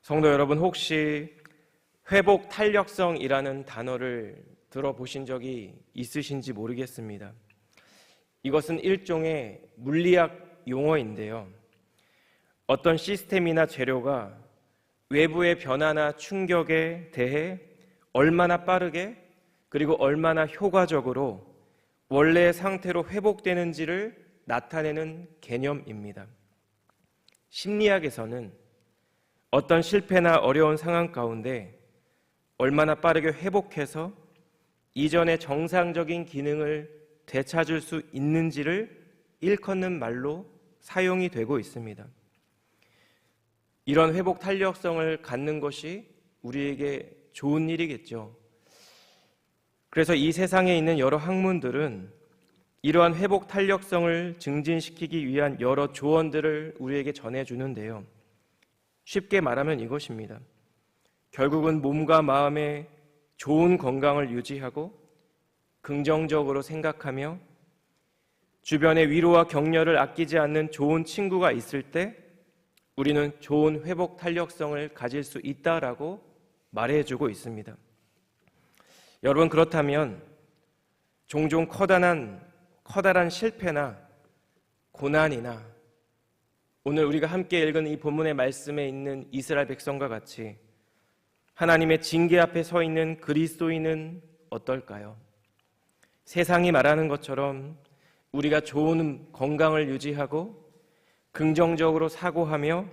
성도 여러분, 혹시 회복 탄력성이라는 단어를 들어보신 적이 있으신지 모르겠습니다. 이것은 일종의 물리학 용어인데요. 어떤 시스템이나 재료가 외부의 변화나 충격에 대해 얼마나 빠르게 그리고 얼마나 효과적으로 원래의 상태로 회복되는지를 나타내는 개념입니다. 심리학에서는 어떤 실패나 어려운 상황 가운데 얼마나 빠르게 회복해서 이전의 정상적인 기능을 되찾을 수 있는지를 일컫는 말로 사용이 되고 있습니다. 이런 회복 탄력성을 갖는 것이 우리에게 좋은 일이겠죠. 그래서 이 세상에 있는 여러 학문들은 이러한 회복 탄력성을 증진시키기 위한 여러 조언들을 우리에게 전해주는데요. 쉽게 말하면 이것입니다. 결국은 몸과 마음의 좋은 건강을 유지하고 긍정적으로 생각하며 주변의 위로와 격려를 아끼지 않는 좋은 친구가 있을 때 우리는 좋은 회복 탄력성을 가질 수 있다라고 말해주고 있습니다. 여러분, 그렇다면 종종 커다란 실패나 고난이나 오늘 우리가 함께 읽은 이 본문의 말씀에 있는 이스라엘 백성과 같이 하나님의 징계 앞에 서 있는 그리스도인은 어떨까요? 세상이 말하는 것처럼 우리가 좋은 건강을 유지하고 긍정적으로 사고하며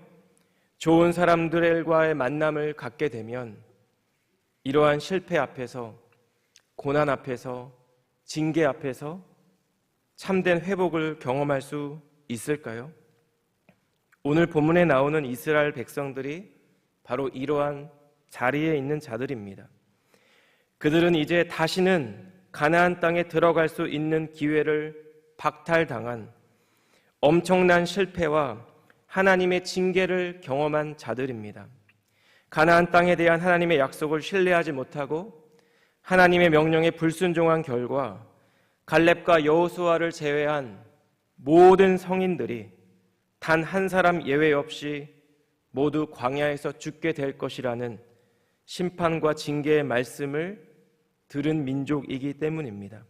좋은 사람들과의 만남을 갖게 되면 이러한 실패 앞에서, 고난 앞에서, 징계 앞에서 참된 회복을 경험할 수 있을까요? 오늘 본문에 나오는 이스라엘 백성들이 바로 이러한 자리에 있는 자들입니다. 그들은 이제 다시는 가나안 땅에 들어갈 수 있는 기회를 박탈당한 엄청난 실패와 하나님의 징계를 경험한 자들입니다. 가나안 땅에 대한 하나님의 약속을 신뢰하지 못하고 하나님의 명령에 불순종한 결과 갈렙과 여호수아를 제외한 모든 성인들이 단 한 사람 예외 없이 모두 광야에서 죽게 될 것이라는 심판과 징계의 말씀을 들은 민족이기 때문입니다.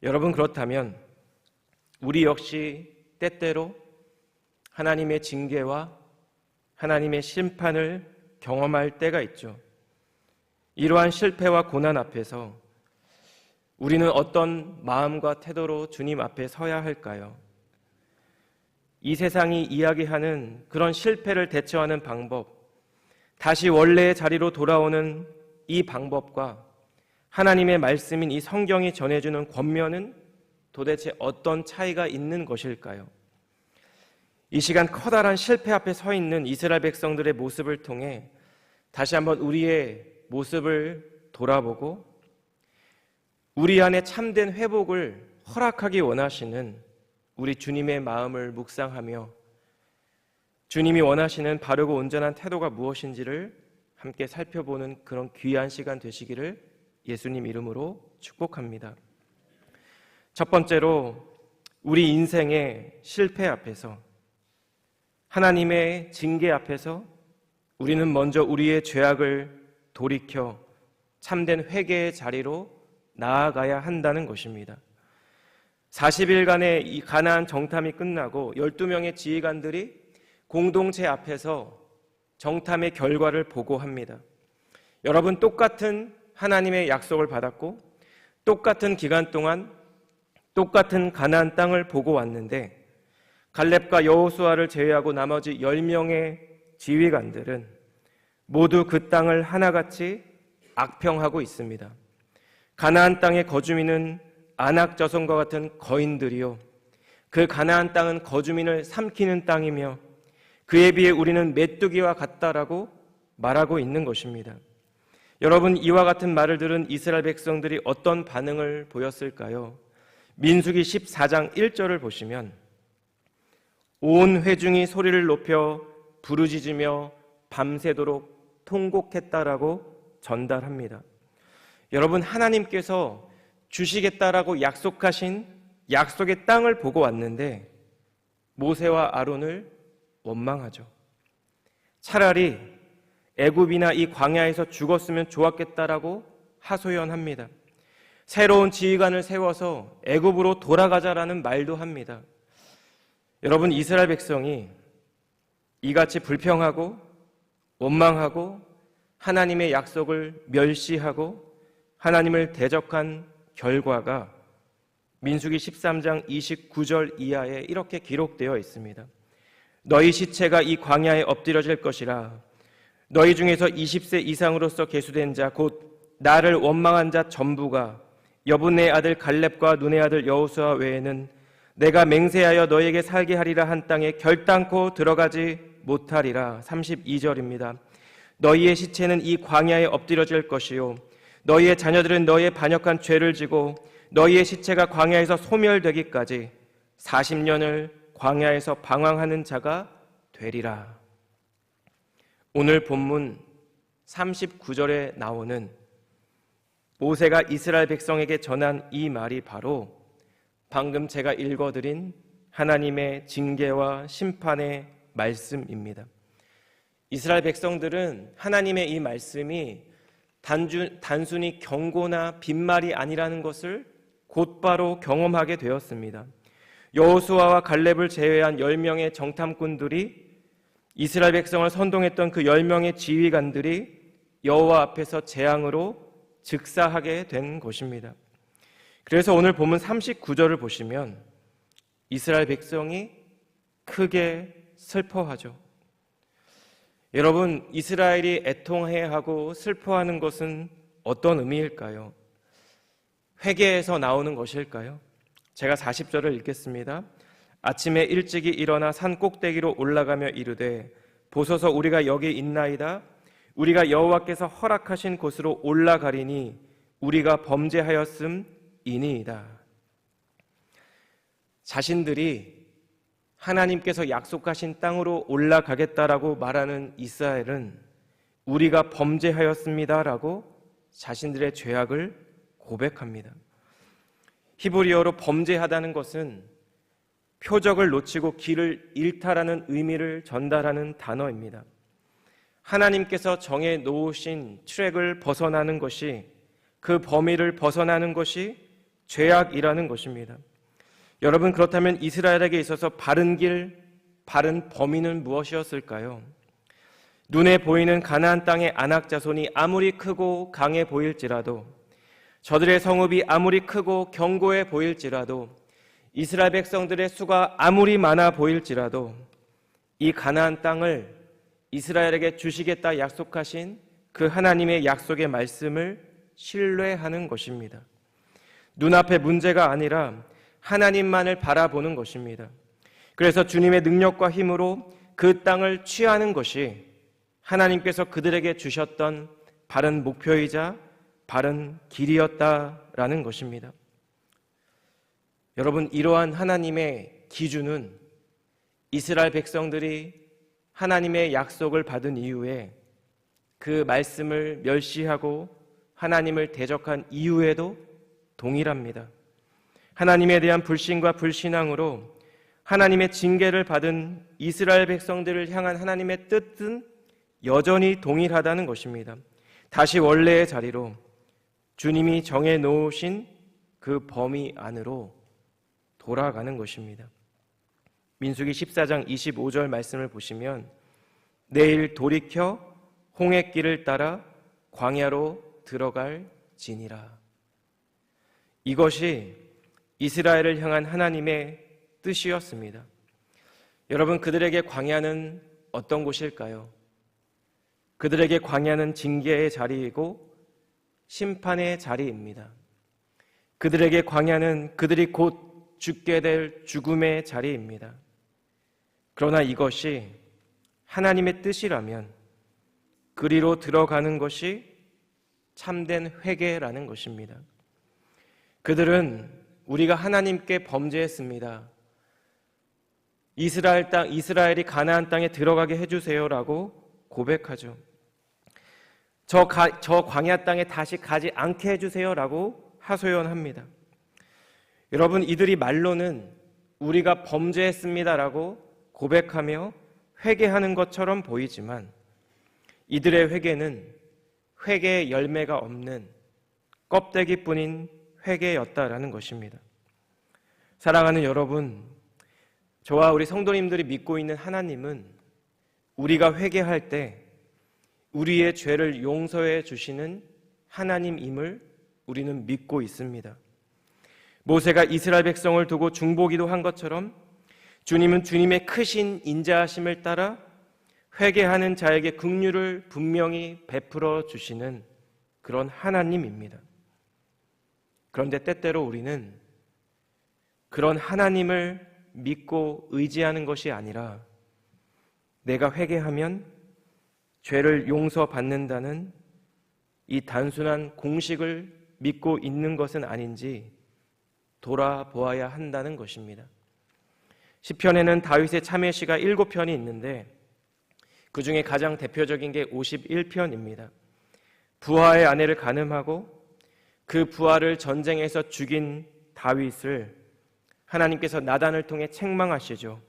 여러분, 그렇다면 우리 역시 때때로 하나님의 징계와 하나님의 심판을 경험할 때가 있죠. 이러한 실패와 고난 앞에서 우리는 어떤 마음과 태도로 주님 앞에 서야 할까요? 이 세상이 이야기하는 그런 실패를 대처하는 방법, 다시 원래의 자리로 돌아오는 이 방법과 하나님의 말씀인 이 성경이 전해주는 권면은 도대체 어떤 차이가 있는 것일까요? 이 시간 커다란 실패 앞에 서 있는 이스라엘 백성들의 모습을 통해 다시 한번 우리의 모습을 돌아보고 우리 안에 참된 회복을 허락하기 원하시는 우리 주님의 마음을 묵상하며 주님이 원하시는 바르고 온전한 태도가 무엇인지를 함께 살펴보는 그런 귀한 시간 되시기를 예수님 이름으로 축복합니다. 첫 번째로 우리 인생의 실패 앞에서, 하나님의 징계 앞에서 우리는 먼저 우리의 죄악을 돌이켜 참된 회개의 자리로 나아가야 한다는 것입니다. 40일간의 이 가나안 정탐이 끝나고 12명의 지휘관들이 공동체 앞에서 정탐의 결과를 보고합니다. 여러분, 똑같은 하나님의 약속을 받았고 똑같은 기간 동안 똑같은 가나안 땅을 보고 왔는데 갈렙과 여호수아를 제외하고 나머지 10명의 지휘관들은 모두 그 땅을 하나같이 악평하고 있습니다. 가나안 땅의 거주민은 아낙 자손과 같은 거인들이요, 그 가나안 땅은 거주민을 삼키는 땅이며 그에 비해 우리는 메뚜기와 같다라고 말하고 있는 것입니다. 여러분, 이와 같은 말을 들은 이스라엘 백성들이 어떤 반응을 보였을까요? 민수기 14장 1절을 보시면 온 회중이 소리를 높여 부르짖으며 밤새도록 통곡했다라고 전달합니다. 여러분, 하나님께서 주시겠다라고 약속하신 약속의 땅을 보고 왔는데 모세와 아론을 원망하죠. 차라리 애굽이나 이 광야에서 죽었으면 좋았겠다라고 하소연합니다. 새로운 지휘관을 세워서 애굽으로 돌아가자라는 말도 합니다. 여러분, 이스라엘 백성이 이같이 불평하고 원망하고 하나님의 약속을 멸시하고 하나님을 대적한 결과가 민수기 13장 29절 이하에 이렇게 기록되어 있습니다. 너희 시체가 이 광야에 엎드려질 것이라. 너희 중에서 20세 이상으로서 계수된 자 곧 나를 원망한 자 전부가 여분의 아들 갈렙과 눈의 아들 여호수아 외에는 내가 맹세하여 너에게 살게 하리라 한 땅에 결단코 들어가지 못하리라. 32절입니다. 너희의 시체는 이 광야에 엎드려질 것이요 너희의 자녀들은 너희의 반역한 죄를 지고 너희의 시체가 광야에서 소멸되기까지 40년을 광야에서 방황하는 자가 되리라. 오늘 본문 39절에 나오는 모세가 이스라엘 백성에게 전한 이 말이 바로 방금 제가 읽어드린 하나님의 징계와 심판의 말씀입니다. 이스라엘 백성들은 하나님의 이 말씀이 단순히 경고나 빈말이 아니라는 것을 곧바로 경험하게 되었습니다. 여호수아와 갈렙을 제외한 10명의 정탐꾼들이 이스라엘 백성을 선동했던 그 10명의 지휘관들이 여호와 앞에서 재앙으로 즉사하게 된 것입니다. 그래서 오늘 본문 39절을 보시면 이스라엘 백성이 크게 슬퍼하죠. 여러분, 이스라엘이 애통해하고 슬퍼하는 것은 어떤 의미일까요? 회개에서 나오는 것일까요? 제가 40절을 읽겠습니다. 아침에 일찍이 일어나 산 꼭대기로 올라가며 이르되 보소서 우리가 여기 있나이다. 우리가 여호와께서 허락하신 곳으로 올라가리니 우리가 범죄하였음이니이다. 자신들이 하나님께서 약속하신 땅으로 올라가겠다라고 말하는 이스라엘은 우리가 범죄하였습니다라고 자신들의 죄악을 고백합니다. 히브리어로 범죄하다는 것은 표적을 놓치고 길을 잃다라는 의미를 전달하는 단어입니다. 하나님께서 정해 놓으신 트랙을 벗어나는 것이, 그 범위를 벗어나는 것이 죄악이라는 것입니다. 여러분, 그렇다면 이스라엘에게 있어서 바른 길, 바른 범위는 무엇이었을까요? 눈에 보이는 가나안 땅의 아낙 자손이 아무리 크고 강해 보일지라도, 저들의 성읍이 아무리 크고 견고해 보일지라도, 이스라엘 백성들의 수가 아무리 많아 보일지라도 이 가나안 땅을 이스라엘에게 주시겠다 약속하신 그 하나님의 약속의 말씀을 신뢰하는 것입니다. 눈앞에 문제가 아니라 하나님만을 바라보는 것입니다. 그래서 주님의 능력과 힘으로 그 땅을 취하는 것이 하나님께서 그들에게 주셨던 바른 목표이자 바른 길이었다라는 것입니다. 여러분, 이러한 하나님의 기준은 이스라엘 백성들이 하나님의 약속을 받은 이후에 그 말씀을 멸시하고 하나님을 대적한 이후에도 동일합니다. 하나님에 대한 불신과 불신앙으로 하나님의 징계를 받은 이스라엘 백성들을 향한 하나님의 뜻은 여전히 동일하다는 것입니다. 다시 원래의 자리로 주님이 정해 놓으신 그 범위 안으로 돌아가는 것입니다. 민수기 14장 25절 말씀을 보시면 내일 돌이켜 홍해길을 따라 광야로 들어갈지니라. 이것이 이스라엘을 향한 하나님의 뜻이었습니다. 여러분, 그들에게 광야는 어떤 곳일까요? 그들에게 광야는 징계의 자리이고 심판의 자리입니다. 그들에게 광야는 그들이 곧 죽게 될 죽음의 자리입니다. 그러나 이것이 하나님의 뜻이라면 그리로 들어가는 것이 참된 회개라는 것입니다. 그들은 우리가 하나님께 범죄했습니다. 이스라엘이 가나안 땅에 들어가게 해주세요라고 고백하죠. 저 광야 땅에 다시 가지 않게 해주세요라고 하소연합니다. 여러분, 이들이 말로는 우리가 범죄했습니다라고 고백하며 회개하는 것처럼 보이지만 이들의 회개는 회개의 열매가 없는 껍데기뿐인 회개였다라는 것입니다. 사랑하는 여러분, 저와 우리 성도님들이 믿고 있는 하나님은 우리가 회개할 때 우리의 죄를 용서해 주시는 하나님임을 우리는 믿고 있습니다. 모세가 이스라엘 백성을 두고 중보기도 한 것처럼 주님은 주님의 크신 인자하심을 따라 회개하는 자에게 긍휼을 분명히 베풀어 주시는 그런 하나님입니다. 그런데 때때로 우리는 그런 하나님을 믿고 의지하는 것이 아니라 내가 회개하면 죄를 용서받는다는 이 단순한 공식을 믿고 있는 것은 아닌지 돌아보아야 한다는 것입니다. 시편에는 다윗의 참회시가 7편이 있는데 그 중에 가장 대표적인 게 51편입니다. 부하의 아내를 간음하고 그 부하를 전쟁에서 죽인 다윗을 하나님께서 나단을 통해 책망하시죠.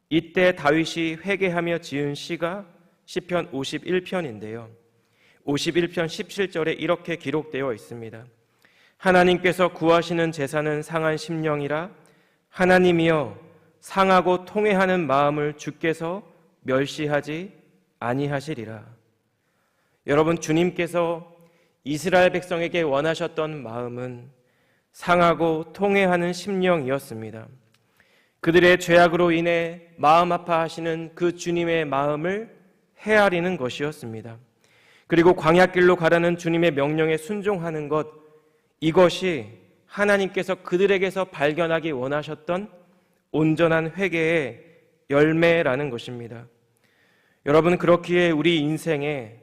이때 다윗이 회개하며 지은 시가 시편 51편인데요. 51편 17절에 이렇게 기록되어 있습니다. 하나님께서 구하시는 제사는 상한 심령이라 하나님이여 상하고 통회하는 마음을 주께서 멸시하지 아니하시리라. 여러분, 주님께서 이스라엘 백성에게 원하셨던 마음은 상하고 통회하는 심령이었습니다. 그들의 죄악으로 인해 마음 아파하시는 그 주님의 마음을 헤아리는 것이었습니다. 그리고 광야길로 가라는 주님의 명령에 순종하는 것, 이것이 하나님께서 그들에게서 발견하기 원하셨던 온전한 회개의 열매라는 것입니다. 여러분, 그렇기에 우리 인생에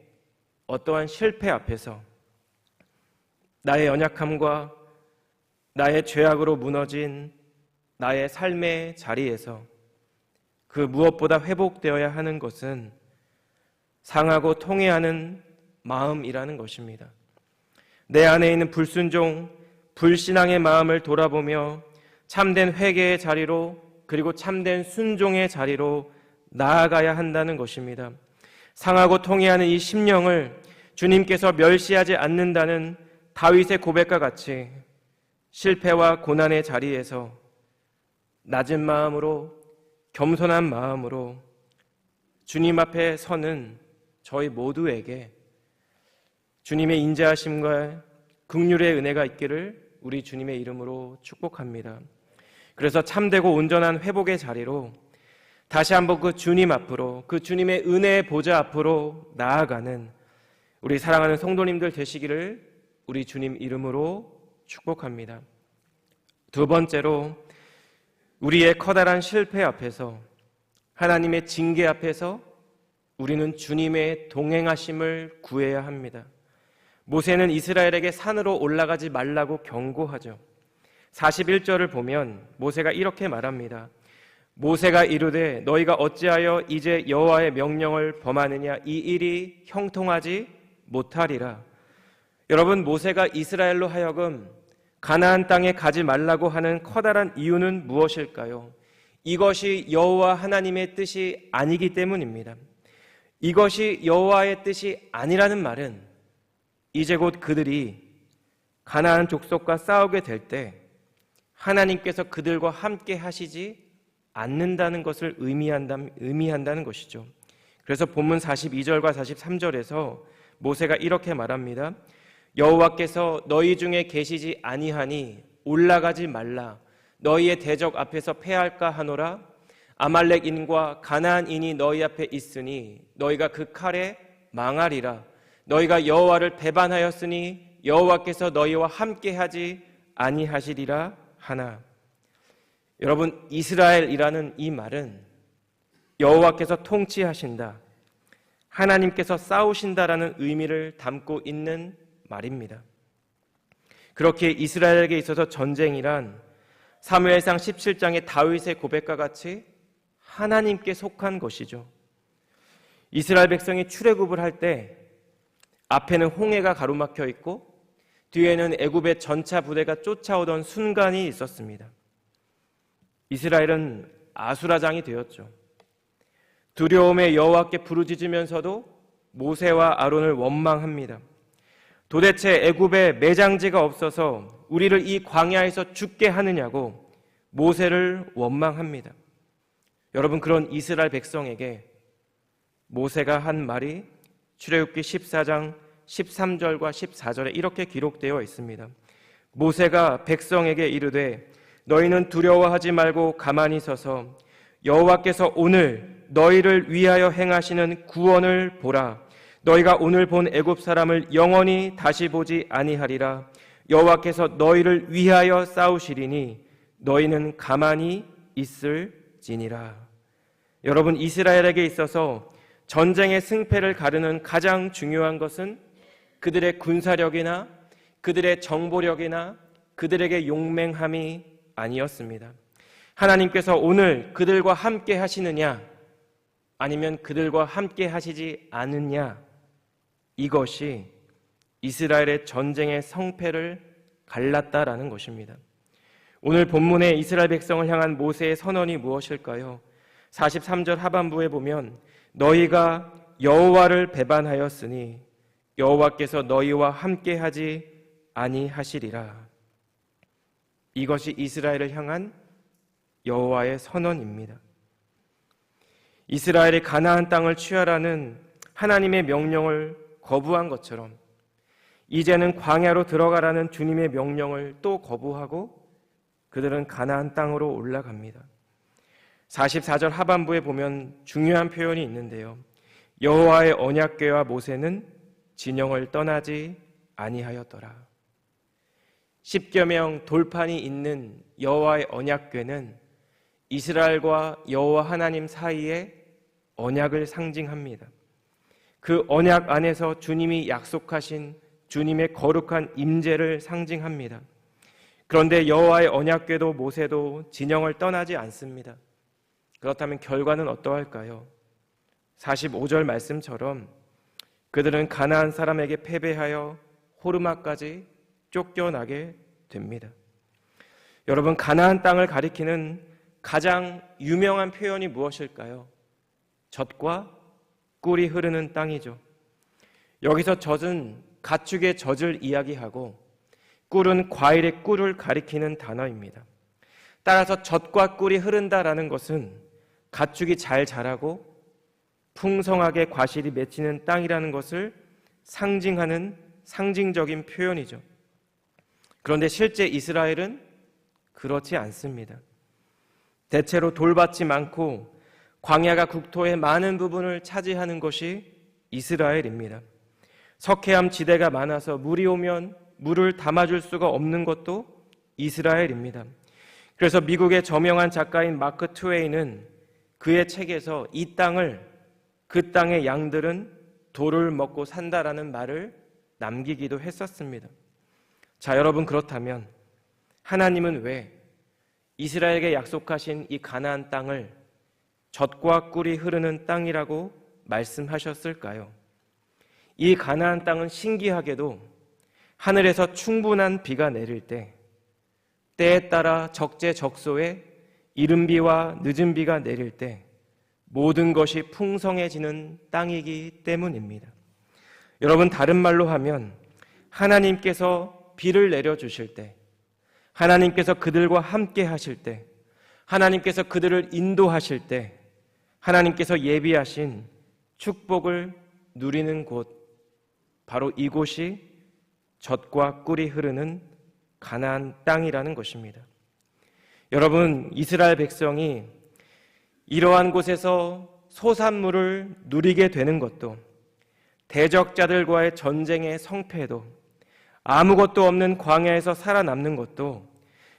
어떠한 실패 앞에서 나의 연약함과 나의 죄악으로 무너진 나의 삶의 자리에서 그 무엇보다 회복되어야 하는 것은 상하고 통회하는 마음이라는 것입니다. 내 안에 있는 불순종, 불신앙의 마음을 돌아보며 참된 회개의 자리로 그리고 참된 순종의 자리로 나아가야 한다는 것입니다. 상하고 통회하는 이 심령을 주님께서 멸시하지 않는다는 다윗의 고백과 같이 실패와 고난의 자리에서 낮은 마음으로 겸손한 마음으로 주님 앞에 서는 저희 모두에게 주님의 인자하심과 긍휼의 은혜가 있기를 우리 주님의 이름으로 축복합니다. 그래서 참되고 온전한 회복의 자리로 다시 한번 그 주님 앞으로, 그 주님의 은혜의 보좌 앞으로 나아가는 우리 사랑하는 성도님들 되시기를 우리 주님 이름으로 축복합니다. 두 번째로, 우리의 커다란 실패 앞에서, 하나님의 징계 앞에서 우리는 주님의 동행하심을 구해야 합니다. 모세는 이스라엘에게 산으로 올라가지 말라고 경고하죠. 41절을 보면 모세가 이렇게 말합니다. 모세가 이르되 너희가 어찌하여 이제 여호와의 명령을 범하느냐, 이 일이 형통하지 못하리라. 여러분, 모세가 이스라엘로 하여금 가나안 땅에 가지 말라고 하는 커다란 이유는 무엇일까요? 이것이 여호와 하나님의 뜻이 아니기 때문입니다. 이것이 여호와의 뜻이 아니라는 말은 이제 곧 그들이 가나안 족속과 싸우게 될 때 하나님께서 그들과 함께 하시지 않는다는 것을 의미한다는 것이죠. 그래서 본문 42절과 43절에서 모세가 이렇게 말합니다. 여호와께서 너희 중에 계시지 아니하니 올라가지 말라. 너희의 대적 앞에서 패할까 하노라. 아말렉인과 가나안인이 너희 앞에 있으니 너희가 그 칼에 망하리라. 너희가 여호와를 배반하였으니 여호와께서 너희와 함께하지 아니하시리라 하나. 여러분, 이스라엘이라는 이 말은 여호와께서 통치하신다, 하나님께서 싸우신다라는 의미를 담고 있는 말입니다. 그렇게 이스라엘에게 있어서 전쟁이란 사무엘상 17장의 다윗의 고백과 같이 하나님께 속한 것이죠. 이스라엘 백성이 출애굽을 할 때 앞에는 홍해가 가로막혀 있고 뒤에는 애굽의 전차 부대가 쫓아오던 순간이 있었습니다. 이스라엘은 아수라장이 되었죠. 두려움에 여호와께 부르짖으면서도 모세와 아론을 원망합니다. 도대체 애굽에 매장지가 없어서 우리를 이 광야에서 죽게 하느냐고 모세를 원망합니다. 여러분, 그런 이스라엘 백성에게 모세가 한 말이 출애굽기 14장 13절과 14절에 이렇게 기록되어 있습니다. 모세가 백성에게 이르되 너희는 두려워하지 말고 가만히 서서 여호와께서 오늘 너희를 위하여 행하시는 구원을 보라. 너희가 오늘 본 애굽 사람을 영원히 다시 보지 아니하리라. 여호와께서 너희를 위하여 싸우시리니 너희는 가만히 있을지니라. 여러분, 이스라엘에게 있어서 전쟁의 승패를 가르는 가장 중요한 것은 그들의 군사력이나 그들의 정보력이나 그들에게 용맹함이 아니었습니다. 하나님께서 오늘 그들과 함께 하시느냐 아니면 그들과 함께 하시지 않느냐, 이것이 이스라엘의 전쟁의 성패를 갈랐다라는 것입니다. 오늘 본문의 이스라엘 백성을 향한 모세의 선언이 무엇일까요? 43절 하반부에 보면 너희가 여호와를 배반하였으니 여호와께서 너희와 함께하지 아니하시리라. 이것이 이스라엘을 향한 여호와의 선언입니다. 이스라엘이 가나안 땅을 취하라는 하나님의 명령을 거부한 것처럼 이제는 광야로 들어가라는 주님의 명령을 또 거부하고 그들은 가나안 땅으로 올라갑니다. 44절 하반부에 보면 중요한 표현이 있는데요. 여호와의 언약궤와 모세는 진영을 떠나지 아니하였더라. 10여 명 돌판이 있는 여호와의 언약궤는 이스라엘과 여호와 하나님 사이에 언약을 상징합니다. 그 언약 안에서 주님이 약속하신 주님의 거룩한 임재를 상징합니다. 그런데 여호와의 언약궤도 모세도 진영을 떠나지 않습니다. 그렇다면 결과는 어떠할까요? 45절 말씀처럼 그들은 가나안 사람에게 패배하여 호르마까지 쫓겨나게 됩니다. 여러분, 가나안 땅을 가리키는 가장 유명한 표현이 무엇일까요? 젖과 꿀이 흐르는 땅이죠. 여기서 젖은 가축의 젖을 이야기하고 꿀은 과일의 꿀을 가리키는 단어입니다. 따라서 젖과 꿀이 흐른다라는 것은 가축이 잘 자라고 풍성하게 과실이 맺히는 땅이라는 것을 상징하는 상징적인 표현이죠. 그런데 실제 이스라엘은 그렇지 않습니다. 대체로 돌밭이 많고 광야가 국토의 많은 부분을 차지하는 것이 이스라엘입니다. 석회암 지대가 많아서 물이 오면 물을 담아줄 수가 없는 것도 이스라엘입니다. 그래서 미국의 저명한 작가인 마크 트웨이는 그의 책에서 이 땅을, 그 땅의 양들은 돌을 먹고 산다라는 말을 남기기도 했었습니다. 자, 여러분, 그렇다면 하나님은 왜 이스라엘에게 약속하신 이 가나안 땅을 젖과 꿀이 흐르는 땅이라고 말씀하셨을까요? 이 가나안 땅은 신기하게도 하늘에서 충분한 비가 내릴 때, 때에 따라 적재적소에 이른 비와 늦은 비가 내릴 때 모든 것이 풍성해지는 땅이기 때문입니다. 여러분, 다른 말로 하면 하나님께서 비를 내려주실 때, 하나님께서 그들과 함께 하실 때, 하나님께서 그들을 인도하실 때, 하나님께서 예비하신 축복을 누리는 곳, 바로 이곳이 젖과 꿀이 흐르는 가나안 땅이라는 것입니다. 여러분, 이스라엘 백성이 이러한 곳에서 소산물을 누리게 되는 것도, 대적자들과의 전쟁의 성패도, 아무것도 없는 광야에서 살아남는 것도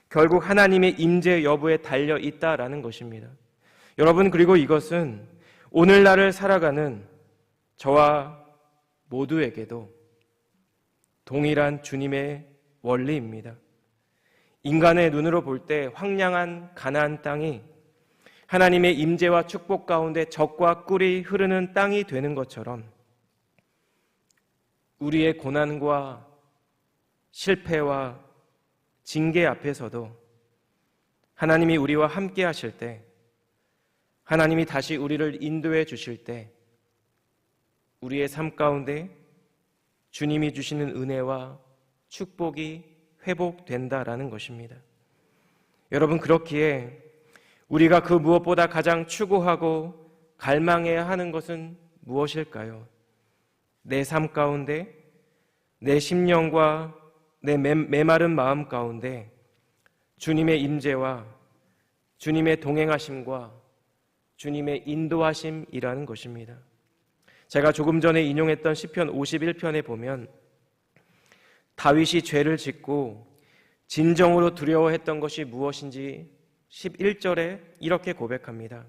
결국 하나님의 임재 여부에 달려 있다라는 것입니다. 여러분, 그리고 이것은 오늘날을 살아가는 저와 모두에게도 동일한 주님의 원리입니다. 인간의 눈으로 볼 때 황량한 가나안 땅이 하나님의 임재와 축복 가운데 젖과 꿀이 흐르는 땅이 되는 것처럼 우리의 고난과 실패와 징계 앞에서도 하나님이 우리와 함께 하실 때, 하나님이 다시 우리를 인도해 주실 때 우리의 삶 가운데 주님이 주시는 은혜와 축복이 회복된다라는 것입니다. 여러분, 그렇기에 우리가 그 무엇보다 가장 추구하고 갈망해야 하는 것은 무엇일까요? 내 삶 가운데, 내 심령과 내 메마른 마음 가운데 주님의 임재와 주님의 동행하심과 주님의 인도하심이라는 것입니다. 제가 조금 전에 인용했던 시편 51편에 보면 다윗이 죄를 짓고 진정으로 두려워했던 것이 무엇인지 11절에 이렇게 고백합니다.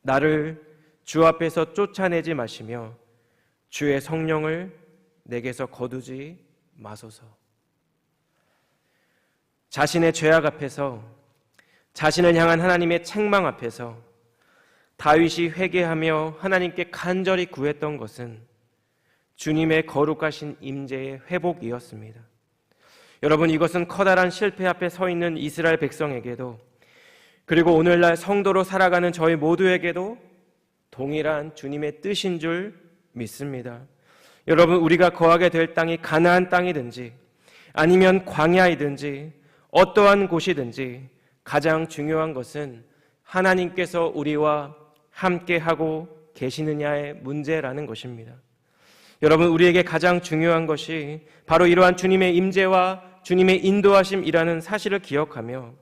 나를 주 앞에서 쫓아내지 마시며 주의 성령을 내게서 거두지 마소서. 자신의 죄악 앞에서, 자신을 향한 하나님의 책망 앞에서 다윗이 회개하며 하나님께 간절히 구했던 것은 주님의 거룩하신 임재의 회복이었습니다. 여러분, 이것은 커다란 실패 앞에 서 있는 이스라엘 백성에게도, 그리고 오늘날 성도로 살아가는 저희 모두에게도 동일한 주님의 뜻인 줄 믿습니다. 여러분, 우리가 거하게 될 땅이 가나안 땅이든지 아니면 광야이든지 어떠한 곳이든지 가장 중요한 것은 하나님께서 우리와 함께하고 계시느냐의 문제라는 것입니다. 여러분, 우리에게 가장 중요한 것이 바로 이러한 주님의 임재와 주님의 인도하심이라는 사실을 기억하며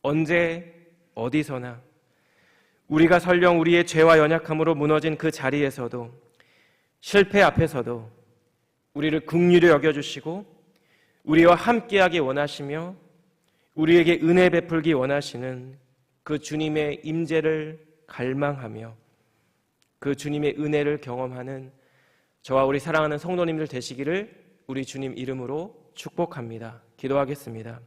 언제 어디서나 우리가 설령 우리의 죄와 연약함으로 무너진 그 자리에서도, 실패 앞에서도 우리를 긍휼히 여겨주시고 우리와 함께하기 원하시며 우리에게 은혜 베풀기 원하시는 그 주님의 임재를 갈망하며 그 주님의 은혜를 경험하는 저와 우리 사랑하는 성도님들 되시기를 우리 주님 이름으로 축복합니다. 기도하겠습니다.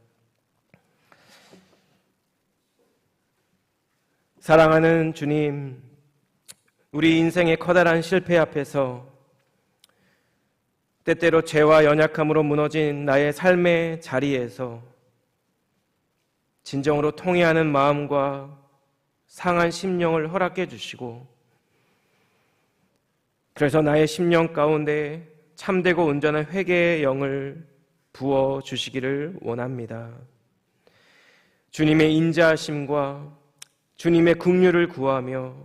사랑하는 주님, 우리 인생의 커다란 실패 앞에서 때때로 죄와 연약함으로 무너진 나의 삶의 자리에서 진정으로 통회하는 마음과 상한 심령을 허락해 주시고, 그래서 나의 심령 가운데 참되고 온전한 회개의 영을 부어 주시기를 원합니다. 주님의 인자하심과 주님의 긍휼을 구하며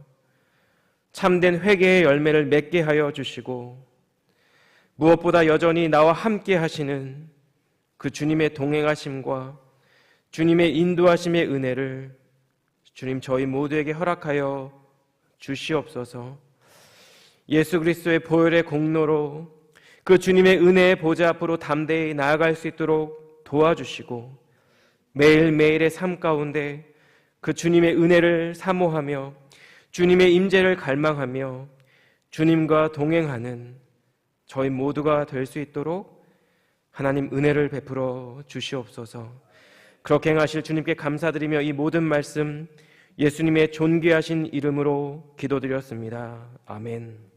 참된 회개의 열매를 맺게 하여 주시고, 무엇보다 여전히 나와 함께 하시는 그 주님의 동행하심과 주님의 인도하심의 은혜를 주님 저희 모두에게 허락하여 주시옵소서. 예수 그리스도의 보혈의 공로로 그 주님의 은혜의 보좌 앞으로 담대히 나아갈 수 있도록 도와주시고, 매일매일의 삶 가운데 그 주님의 은혜를 사모하며 주님의 임재를 갈망하며 주님과 동행하는 저희 모두가 될 수 있도록 하나님 은혜를 베풀어 주시옵소서. 그렇게 행하실 주님께 감사드리며 이 모든 말씀 예수님의 존귀하신 이름으로 기도드렸습니다. 아멘.